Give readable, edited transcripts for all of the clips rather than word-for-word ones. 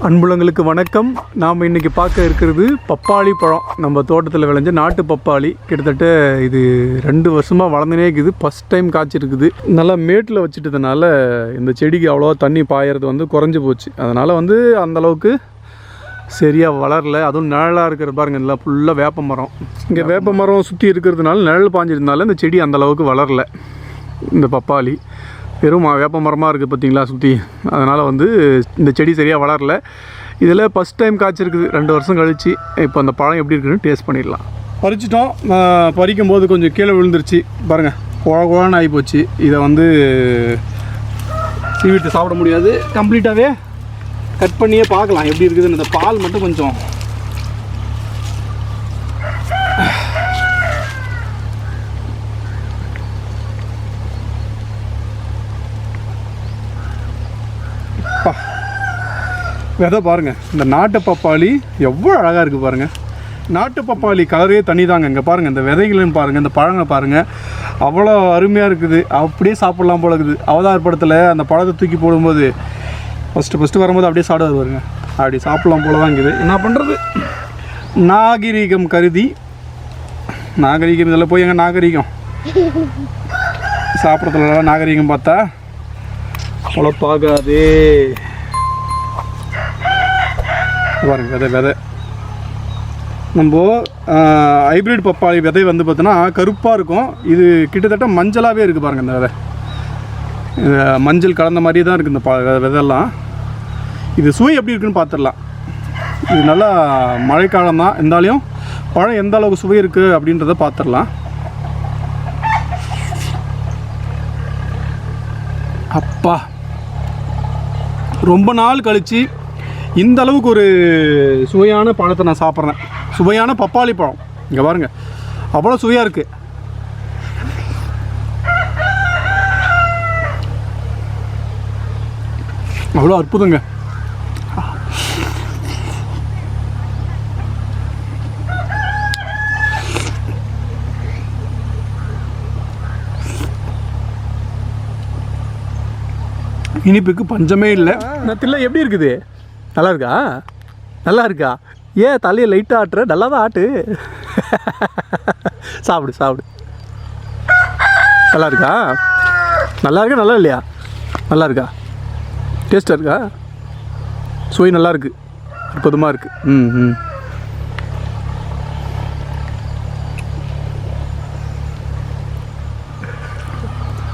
அன்புலங்களுக்கு வணக்கம். நாம் இன்றைக்கி பார்க்க இருக்கிறது பப்பாளி பழம். நம்ம தோட்டத்தில் விளைஞ்ச நாட்டு பப்பாளி. கிட்டத்தட்ட இது 2 வருஷமாக வளர்ந்துனே இருக்குது. ஃபஸ்ட் டைம் காய்ச்சிருக்குது. நல்லா மேட்டில் வச்சுட்டதுனால இந்த செடிக்கு அவ்வளோவா தண்ணி பாயறது வந்து குறைஞ்சி போச்சு. அதனால் வந்து அந்தளவுக்கு சரியாக வளரல. அதுவும் நிழலாக இருக்கிற பாருங்கள், இதெல்லாம் ஃபுல்லாக வேப்ப மரம். இங்கே வேப்ப மரம் சுற்றி இருக்கிறதுனால நிழல் பாஞ்சிருந்தால இந்த செடி அந்தளவுக்கு வளரல. இந்த பப்பாளி வெறும் வேப்ப மரமாக இருக்குது பார்த்தீங்களா சுற்றி. அதனால் வந்து இந்த செடி சரியாக வளரல. இதில் ஃபஸ்ட் டைம் காய்ச்சிருக்குது 2 வருஷம் கழிச்சு. இப்போ அந்த பழம் எப்படி இருக்குன்னு டேஸ்ட் பண்ணிடலாம். பறிச்சிட்டோம். பறிக்கும் போது கொஞ்சம் கீழே விழுந்துருச்சு பாருங்கள், குழகுழன்னு ஆகி போச்சு. இதை வந்து சீவிட்டு சாப்பிட முடியாது. கம்ப்ளீட்டாகவே கட் பண்ணியே பார்க்கலாம் எப்படி இருக்குதுன்னு. இந்த பால் மட்டும் கொஞ்சம் விதை பாருங்கள். இந்த நாட்டு பப்பாளி எவ்வளோ அழகாக இருக்குது பாருங்கள். நாட்டு பப்பாளி கலரே தனி தாங்க. இங்கே பாருங்கள், இந்த விதைகளையும் பாருங்கள், இந்த பழங்களை பாருங்கள், அவ்வளோ அருமையாக இருக்குது. அப்படியே சாப்பிட்லாம் போல இருக்குது. அவதார் படத்தில் அந்த பழத்தை தூக்கி போடும்போது ஃபஸ்ட்டு வரும்போது அப்படியே சாப்பிட வருவாருங்க. அப்படி சாப்பிட்லாம் போல தான் இருக்குது. என்ன பண்ணுறது, நாகரீகம் கருதி. நாகரீகம் இதில் போய் எங்கள் நாகரீகம் சாப்பிட்றதுல நாகரீகம் பார்த்தா உழப்பாகாதே. பாருங்க விதை நம்ம ஹைப்ரிட் பப்பாளி விதை வந்து பார்த்தோன்னா கருப்பாக இருக்கும். இது கிட்டத்தட்ட மஞ்சளாகவே இருக்குது பாருங்கள். இந்த விதை மஞ்சள் கலந்த மாதிரியே தான் இருக்குது இந்த விதையெல்லாம். இது சுவை எப்படி இருக்குன்னு பார்த்துடலாம். இது நல்லா மழைக்காலம் தான், இருந்தாலும் பழம் எந்த அளவுக்கு சுவை இருக்குது அப்படின்றத பார்த்துடலாம். அப்பா, ரொம்ப நாள் கழித்து இந்த அளவுக்கு ஒரு சுவையான பழத்தை நான் சாப்பிட்றேன். சுவையான பப்பாளி பழம். இங்கே பாருங்கள், அவ்வளோ சுவையாக இருக்குது. அவ்வளோ அற்புதங்க. இனிப்புக்கு பஞ்சமே இல்லை. நத்தில எப்படி இருக்குது? நல்லா இருக்கா? நல்லா இருக்கா? ஏன் தலையை லைட்டாக ஆட்டுற? நல்லா தான் ஆட்டு. சாப்பிடு. நல்லா இருக்கா? நல்லா இருக்கா? நல்லா இல்லையா? நல்லா இருக்கா? டேஸ்ட்டாக இருக்கா? சுவை நல்லா இருக்குது, அற்புதமாக இருக்குது.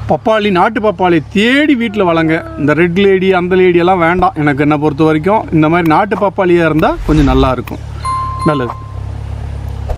பப்பாளி, நாட்டு பப்பாளி தேடி வீட்டில் வளங்க. இந்த ரெட் லேடி அந்த லேடியெல்லாம் வேண்டாம் எனக்கு. என்னை பொறுத்த வரைக்கும் இந்த மாதிரி நாட்டு பப்பாளியாக இருந்தால் கொஞ்சம் நல்லாயிருக்கும். நல்லது.